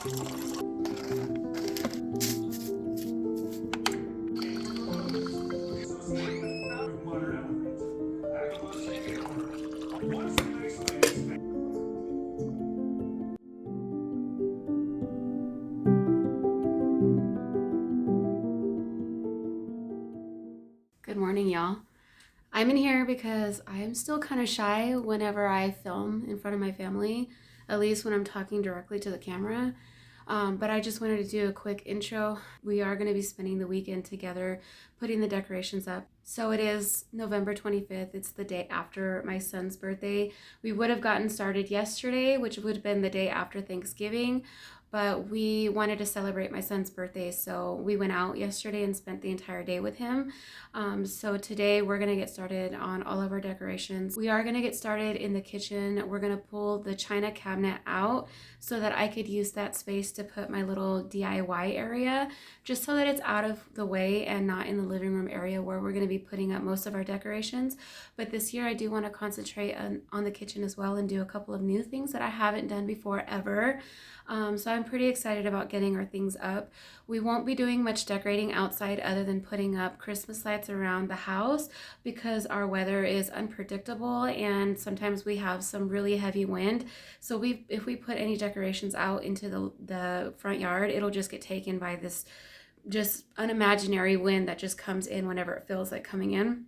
Good morning, y'all. I'm in here because I am still kind of shy whenever I film in front of my family, at least when I'm talking directly to the camera. But I just wanted to do a quick intro. We are going to be spending the weekend together putting the decorations up. So it is November 25th. It's the day after my son's birthday. We would have gotten started yesterday, which would have been the day after Thanksgiving, but we wanted to celebrate my son's birthday, so we went out yesterday and spent the entire day with him. So today we're gonna get started on all of our decorations. We are gonna get started in the kitchen. We're gonna pull the china cabinet out so that I could use that space to put my little DIY area, just so that it's out of the way and not in the living room area where we're gonna be putting up most of our decorations. But this year I do wanna concentrate on the kitchen as well and do a couple of new things that I haven't done before ever. So I'm pretty excited about getting our things up. We won't be doing much decorating outside other than putting up Christmas lights around the house because our weather is unpredictable and sometimes we have some really heavy wind. So if we put any decorations out into the front yard, it'll just get taken by this just unimaginary wind that just comes in whenever it feels like coming in.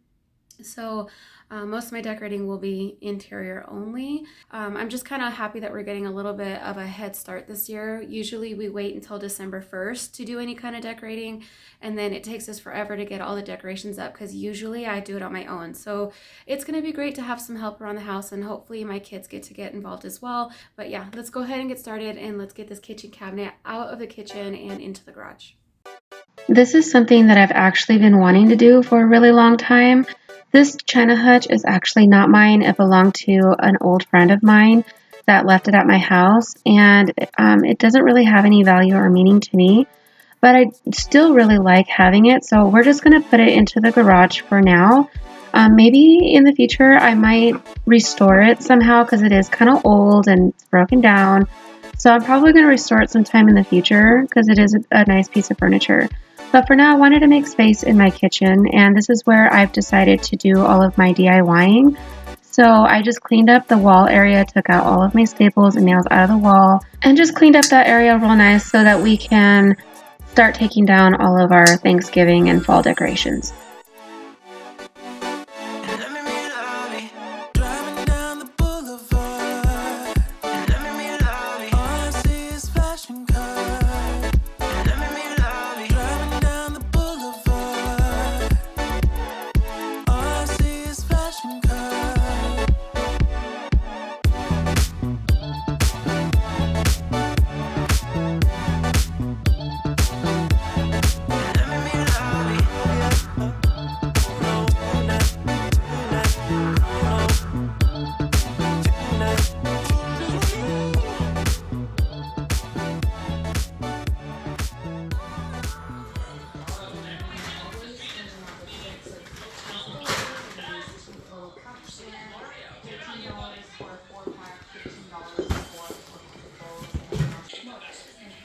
So most of my decorating will be interior only. I'm just kind of happy that we're getting a little bit of a head start this year. Usually we wait until December 1st to do any kind of decorating, and then it takes us forever to get all the decorations up because usually I do it on my own. So it's going to be great to have some help around the house, and hopefully my kids get to get involved as well. But yeah, let's go ahead and get started, and let's get this kitchen cabinet out of the kitchen and into the garage. This is something that I've actually been wanting to do for a really long time. This china hutch is actually not mine. It belonged to an old friend of mine that left it at my house, and it doesn't really have any value or meaning to me, but I still really like having it, so we're just going to put it into the garage for now. Maybe in the future I might restore it somehow because it is kind of old and it's broken down, so I'm probably going to restore it sometime in the future because it is a nice piece of furniture. But for now, I wanted to make space in my kitchen, and this is where I've decided to do all of my DIYing. So I just cleaned up the wall area, took out all of my staples and nails out of the wall, and just cleaned up that area real nice so that we can start taking down all of our Thanksgiving and fall decorations.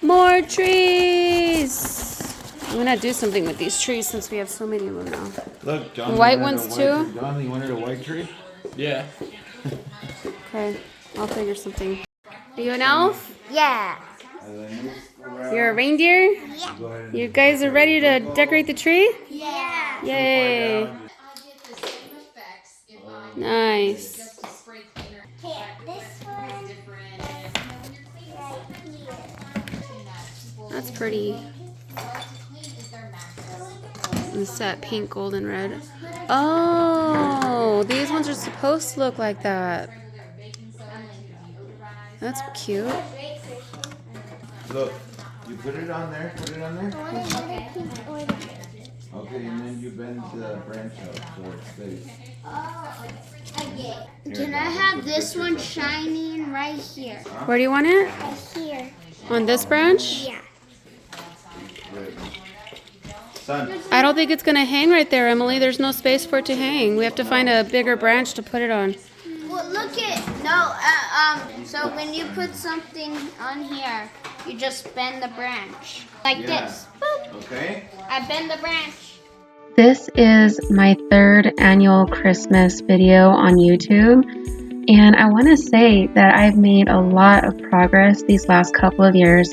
More trees! I'm gonna do something with these trees since we have so many of them now. Look, John. White ones too? John, you wanted a white tree? Yeah. Okay, I'll figure something. Are you an elf? Yeah. You're a reindeer? Yeah. You guys are ready to decorate the tree? Yeah. Yay! Nice. Okay, this one right here. That's pretty. It's that pink, gold, and red. Oh, these ones are supposed to look like that. That's cute. Look, you put it on there, Okay, and then you bend the branch up so it stays. Can I have this one shining right here? Where do you want it? Right here. On this branch? Yeah. Son. I don't think it's going to hang right there, Emily. There's no space for it to hang. We have to find a bigger branch to put it on. Well, look at so when you put something on here, You just bend the branch. Like Yeah. this. Boop. Okay? I bend the branch. This is my third annual Christmas video on YouTube, and I want to say that I've made a lot of progress these last couple of years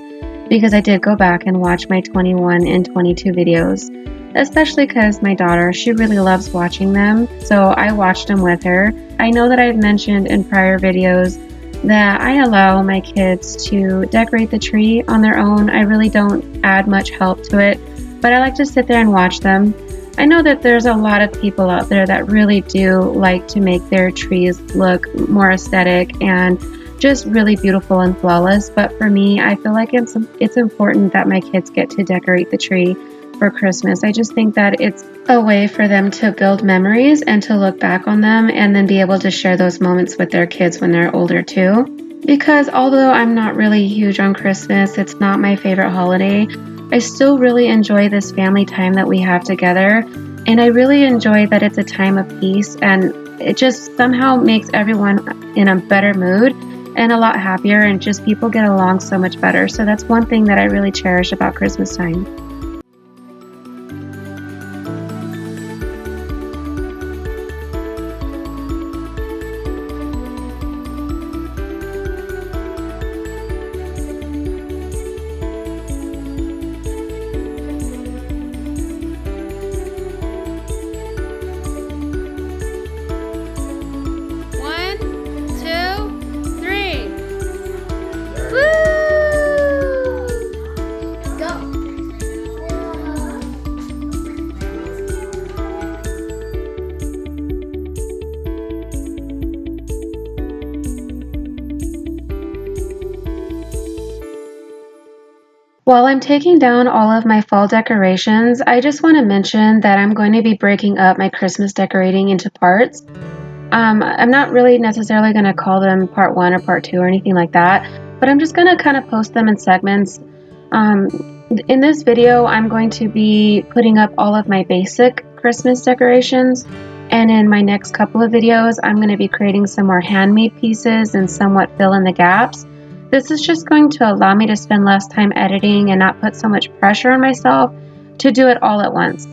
because I did go back and watch my 21 and 22 videos, especially because my daughter, she really loves watching them, so I watched them with her. I know that I've mentioned in prior videos that I allow my kids to decorate the tree on their own. I really don't add much help to it, but I like to sit there and watch them. I know that there's a lot of people out there that really do like to make their trees look more aesthetic and just really beautiful and flawless, but for me, I feel like it's important that my kids get to decorate the tree for Christmas. I just think that it's a way for them to build memories and to look back on them and then be able to share those moments with their kids when they're older too. Because although I'm not really huge on Christmas, it's not my favorite holiday, I still really enjoy this family time that we have together, and I really enjoy that it's a time of peace, and it just somehow makes everyone in a better mood and a lot happier, and just people get along so much better. So that's one thing that I really cherish about Christmas time. While I'm taking down all of my fall decorations, I just want to mention that I'm going to be breaking up my Christmas decorating into parts. I'm not really necessarily going to call them part 1 or part 2 or anything like that, but I'm just going to kind of post them in segments. In this video, I'm going to be putting up all of my basic Christmas decorations, and in my next couple of videos, I'm going to be creating some more handmade pieces and somewhat fill in the gaps. This is just going to allow me to spend less time editing and not put so much pressure on myself to do it all at once.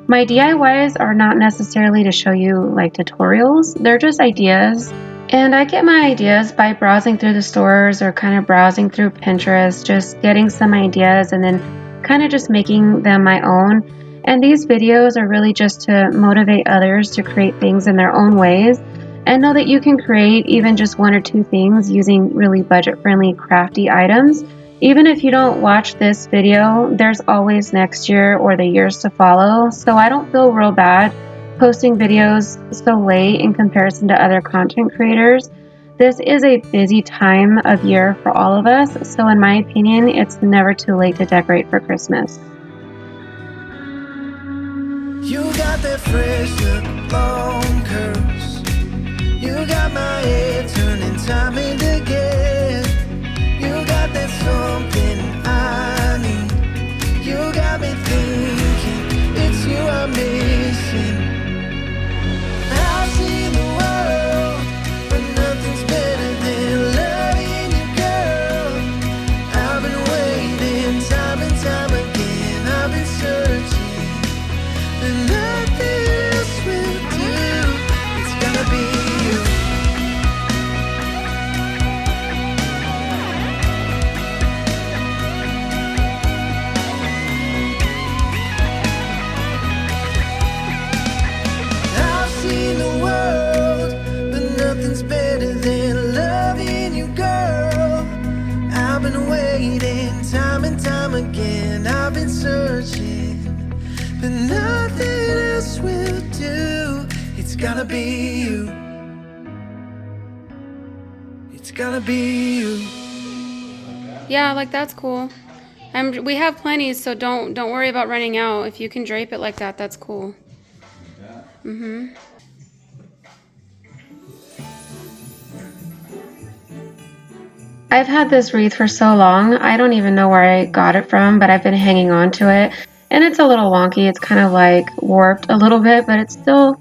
My DIYs are not necessarily to show you like tutorials, they're just ideas. And I get my ideas by browsing through the stores or kind of browsing through Pinterest, just getting some ideas and then kind of just making them my own. And these videos are really just to motivate others to create things in their own ways and know that you can create even just 1 or 2 things using really budget-friendly, crafty items. Even if you don't watch this video, there's always next year or the years to follow, so I don't feel real bad posting videos so late in comparison to other content creators. This is a busy time of year for all of us, so in my opinion, it's never too late to decorate for Christmas. You got that fresh look, long curves. You got my head turning time into gas. You got that something I need. You got me thinking it's you I'm missing. I've seen the world, but nothing's better than loving you, girl. I've been waiting time and time again. I've been searching, and nothing else will do. It's gonna be you. I've seen the world, but nothing's better than loving you, girl. I've been waiting time and time again. I've been searching, but nothing else will do. It's gotta be you. It's gotta be you. Yeah, like that's cool. We have plenty, so don't worry about running out. If you can drape it like that, that's cool. I've had this wreath for so long, I don't even know where I got it from, but I've been hanging on to it. And it's a little wonky, it's kind of like warped a little bit, but it's still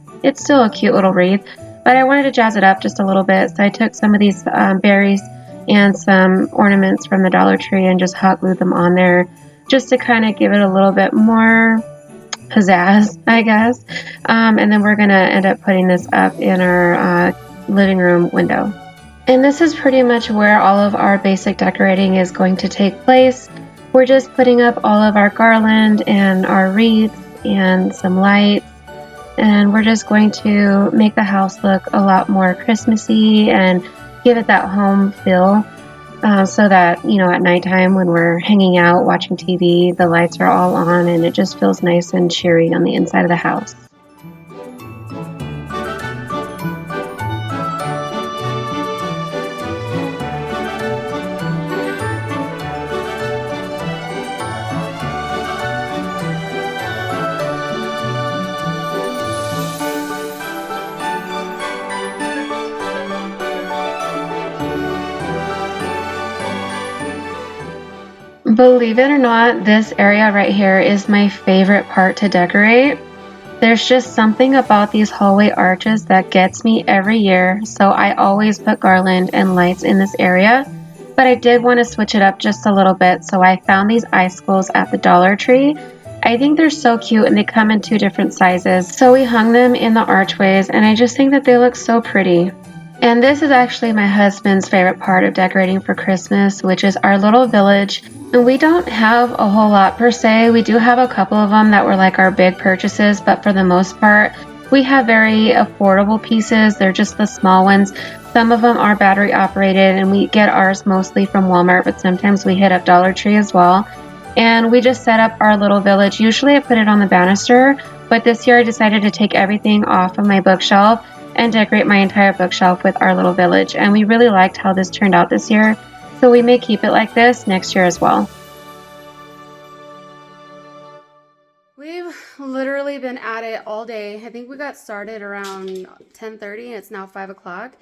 a cute little wreath. But I wanted to jazz it up just a little bit, so I took some of these berries and some ornaments from the Dollar Tree and just hot glued them on there just to kind of give it a little bit more pizzazz, I guess. And then we're going to end up putting this up in our living room window. And this is pretty much where all of our basic decorating is going to take place. We're just putting up all of our garland and our wreaths and some lights. And we're just going to make the house look a lot more Christmassy and give it that home feel. So that, you know, at nighttime when we're hanging out watching TV, the lights are all on and it just feels nice and cheery on the inside of the house. Believe it or not, this area right here is my favorite part to decorate. There's just something about these hallway arches that gets me every year, so I always put garland and lights in this area. But I did want to switch it up just a little bit, so I found these icicles at the Dollar Tree. I think they're so cute and they come in 2 different sizes. So we hung them in the archways and I just think that they look so pretty. And this is actually my husband's favorite part of decorating for Christmas, which is our little village. And we don't have a whole lot per se. We do have a couple of them that were like our big purchases, but for the most part, we have very affordable pieces. They're just the small ones. Some of them are battery operated and we get ours mostly from Walmart, but sometimes we hit up Dollar Tree as well. And we just set up our little village. Usually I put it on the banister, but this year I decided to take everything off of my bookshelf and decorate my entire bookshelf with our little village. And we really liked how this turned out this year, so we may keep it like this next year as well. We've literally been at it all day. I think we got started around 10:30 and it's now 5 o'clock.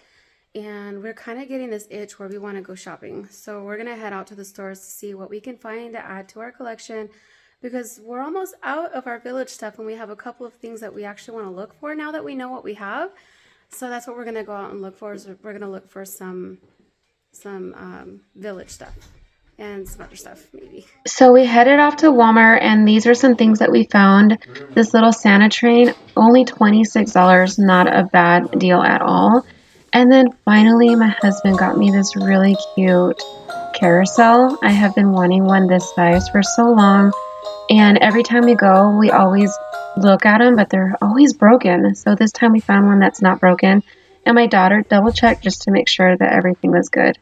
And we're kind of getting this itch where we want to go shopping. So we're going to head out to the stores to see what we can find to add to our collection, because we're almost out of our village stuff and we have a couple of things that we actually want to look for now that we know what we have. So that's what we're going to go out and look for. Is we're going to look for some village stuff and some other stuff maybe. So we headed off to Walmart and these are some things that we found. This little Santa train, only $26, not a bad deal at all. And then finally my husband got me this really cute carousel. I have been wanting one this size for so long, and every time we go we always look at them, but they're always broken. So this time we found one that's not broken, and my daughter double checked just to make sure that everything was good.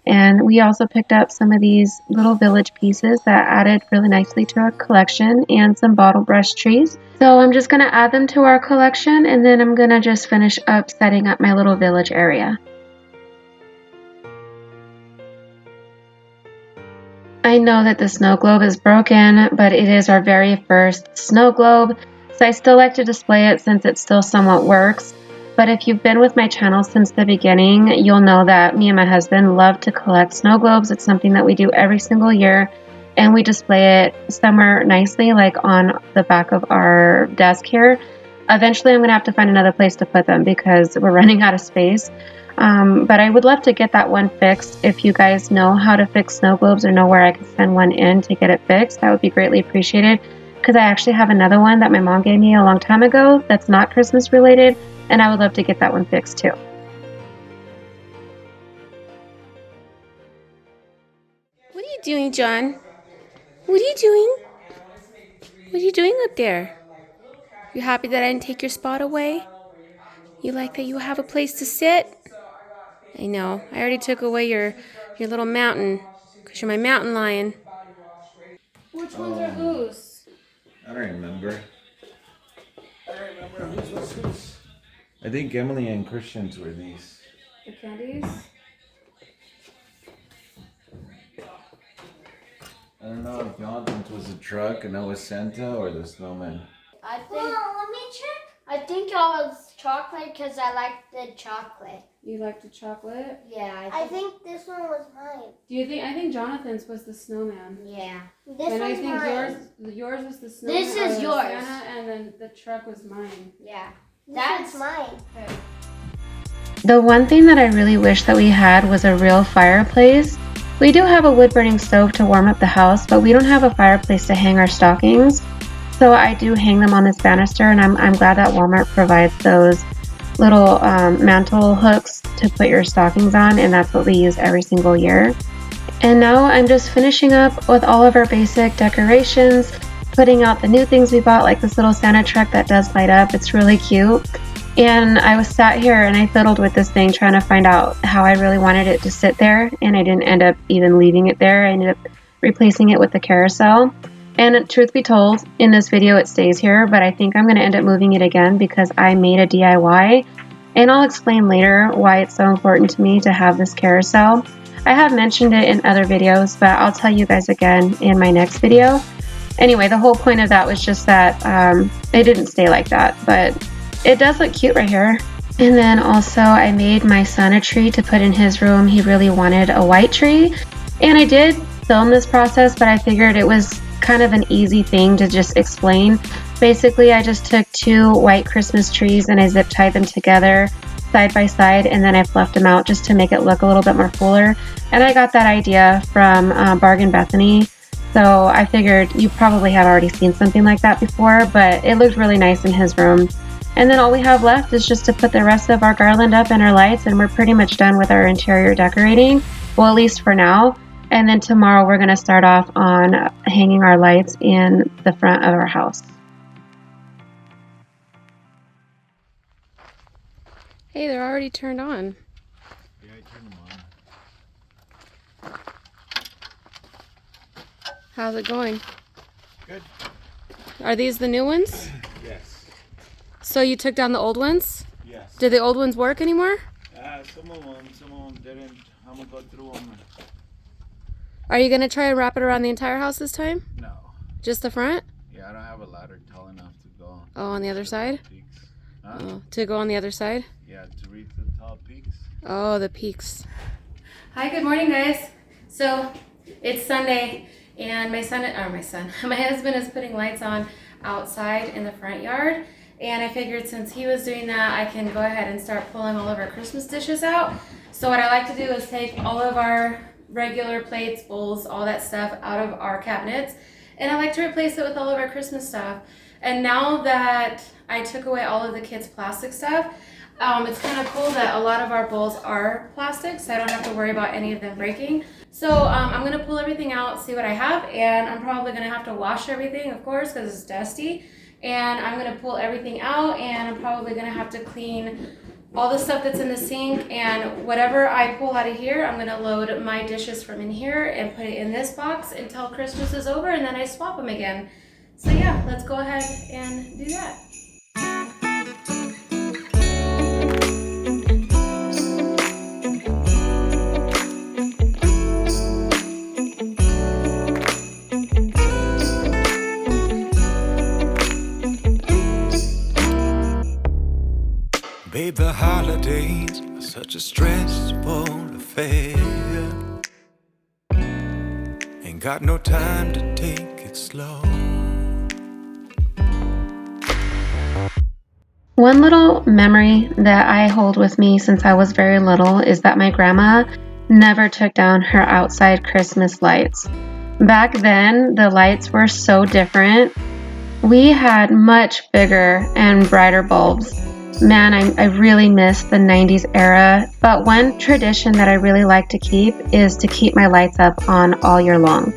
And we also picked up some of these little village pieces that added really nicely to our collection, and some bottle brush trees. So I'm just going to add them to our collection, and then I'm going to just finish up setting up my little village area. I know that the snow globe is broken, but it is our very first snow globe, so I still like to display it since it still somewhat works. But if you've been with my channel since the beginning, you'll know that me and my husband love to collect snow globes. It's something that we do every single year, and we display it somewhere nicely, like on the back of our desk here. Eventually I'm going to have to find another place to put them because we're running out of space. But I would love to get that one fixed. If you guys know how to fix snow globes or know where I can send one in to get it fixed, that would be greatly appreciated, because I actually have another one that my mom gave me a long time ago that's not Christmas related, and I would love to get that one fixed too. What are you doing, John? What are you doing? What are you doing up there? You happy that I didn't take your spot away? You like that you have a place to sit? I know. I already took away your little mountain, because you're my mountain lion. Which ones are whose? I don't remember. I think Emily and Christian's were these. The candies? I don't know if Jonathan's was the truck and that was Santa, or the snowman. I think. Well, let me check. I think y'all's chocolate because I like the chocolate. You like the chocolate? Yeah, I think this one was mine. Do you think? I think Jonathan's was the snowman. Yeah. This And I one's think mine. yours was the snowman. This is yours. Santa, and then the truck was mine. Yeah. That's mine. Okay. The one thing that I really wish that we had was a real fireplace. We do have a wood-burning stove to warm up the house, but we don't have a fireplace to hang our stockings. So I do hang them on this banister, and I'm glad that Walmart provides those little mantle hooks to put your stockings on, and that's what we use every single year. And now I'm just finishing up with all of our basic decorations, putting out the new things we bought, like this little Santa truck that does light up. It's really cute. And I was sat here and I fiddled with this thing trying to find out how I really wanted it to sit there, and I didn't end up even leaving it there. I ended up replacing it with the carousel. And truth be told, in this video it stays here, but I think I'm going to end up moving it again because I made a DIY. And I'll explain later why it's so important to me to have this carousel. I have mentioned it in other videos, but I'll tell you guys again in my next video. Anyway, the whole point of that was just that it didn't stay like that, but it does look cute right here. And then also I made my son a tree to put in his room. He really wanted a white tree. And I did film this process, but I figured it was kind of an easy thing to just explain. Basically, I just took 2 white Christmas trees and I zip tied them together side by side, and then I fluffed them out just to make it look a little bit more fuller. And I got that idea from Bargain Bethany. So I figured you probably have already seen something like that before, but it looked really nice in his room. And then all we have left is just to put the rest of our garland up and our lights, and we're pretty much done with our interior decorating. Well, at least for now. And then tomorrow we're going to start off on hanging our lights in the front of our house. Hey, they're already turned on. Yeah, I turned them on. How's it going? Good. Are these the new ones? Yes. So you took down the old ones? Yes. Did the old ones work anymore? Some of them didn't. I'm gonna go through them. Are you going to try and wrap it around the entire house this time? No. Just the front? Yeah, I don't have a ladder tall enough to go. Oh, on the other side? Peaks. Huh? Oh, to go on the other side? Yeah, to reach the tall peaks. Oh, the peaks. Hi, good morning, guys. So it's Sunday, and my husband is putting lights on outside in the front yard. And I figured since he was doing that, I can go ahead and start pulling all of our Christmas dishes out. So what I like to do is take all of our regular plates, bowls, all that stuff out of our cabinets, and I like to replace it with all of our Christmas stuff. And now that I took away all of the kids' plastic stuff, it's kind of cool that a lot of our bowls are plastic, so I don't have to worry about any of them breaking. So I'm going to pull everything out, see what I have, and I'm probably going to have to wash everything, of course, because it's dusty. And I'm going to pull everything out, and I'm probably going to have to clean all the stuff that's in the sink, and whatever I pull out of here, I'm going to load my dishes from in here and put it in this box until Christmas is over, and then I swap them again. So yeah, let's go ahead and do that. Babe, the holidays are such a stressful affair. Ain't got no time to take it slow. One little memory that I hold with me since I was very little is that my grandma never took down her outside Christmas lights. Back then, the lights were so different. We had much bigger and brighter bulbs. Man, I really miss the 90s era, but one tradition that I really like to keep is to keep my lights up on all year long.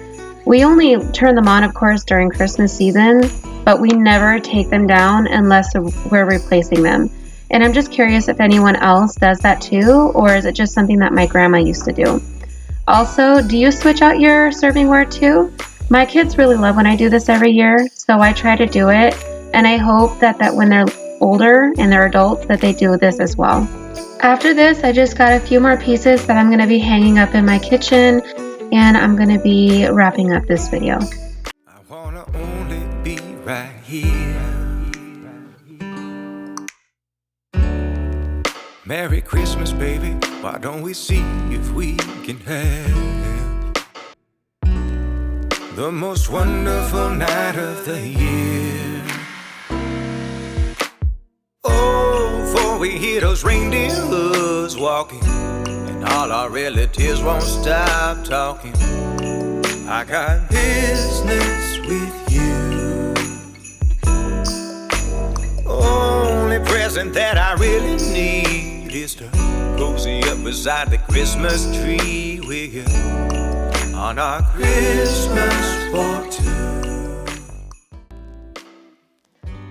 We only turn them on, of course, during Christmas season, but we never take them down unless we're replacing them. And I'm just curious if anyone else does that too, or is it just something that my grandma used to do? Also, do you switch out your servingware too? My kids really love when I do this every year, so I try to do it, and I hope that when they're older and they're adults that they do this as well. After this, I just got a few more pieces that I'm going to be hanging up in my kitchen, and I'm going to be wrapping up this video. I wanna only be right here. Merry Christmas, baby. Why don't we see if we can have the most wonderful night of the year? Oh, for when we hear those reindeers walking, and all our relatives won't stop talking. I got business with you. Only present that I really need is to cozy up beside the Christmas tree with you on our Christmas walk too.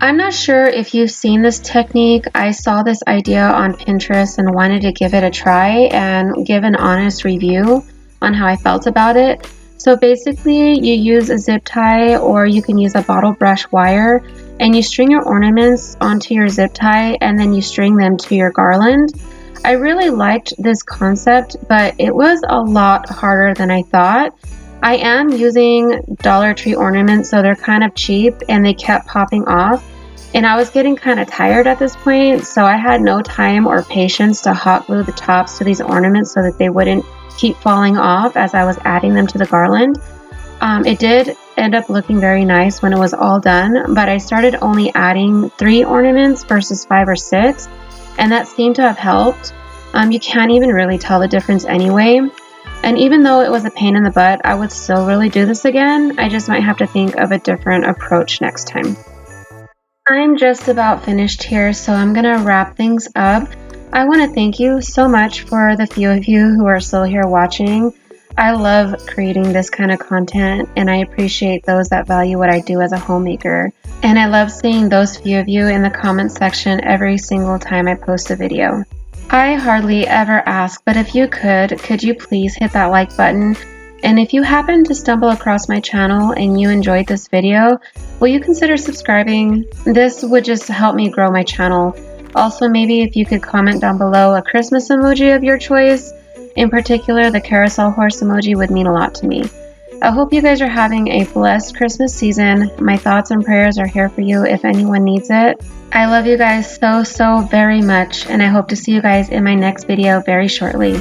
I'm not sure if you've seen this technique. I saw this idea on Pinterest and wanted to give it a try and give an honest review on how I felt about it. So basically, you use a zip tie or you can use a bottle brush wire, and you string your ornaments onto your zip tie and then you string them to your garland. I really liked this concept, but it was a lot harder than I thought. I am using Dollar Tree ornaments, so they're kind of cheap and they kept popping off. And I was getting kind of tired at this point, so I had no time or patience to hot glue the tops to these ornaments so that they wouldn't keep falling off as I was adding them to the garland. It did end up looking very nice when it was all done, but I started only adding 3 ornaments versus 5 or 6, and that seemed to have helped. You can't even really tell the difference anyway. And even though it was a pain in the butt, I would still really do this again. I just might have to think of a different approach next time. I'm just about finished here, so I'm gonna wrap things up. I want to thank you so much for the few of you who are still here watching. I love creating this kind of content, and I appreciate those that value what I do as a homemaker. And I love seeing those few of you in the comment section every single time I post a video. I hardly ever ask, but if you could you please hit that like button? And if you happen to stumble across my channel and you enjoyed this video, will you consider subscribing? This would just help me grow my channel. Also, maybe if you could comment down below a Christmas emoji of your choice. In particular, the carousel horse emoji would mean a lot to me. I hope you guys are having a blessed Christmas season. My thoughts and prayers are here for you if anyone needs it. I love you guys so very much, and I hope to see you guys in my next video very shortly.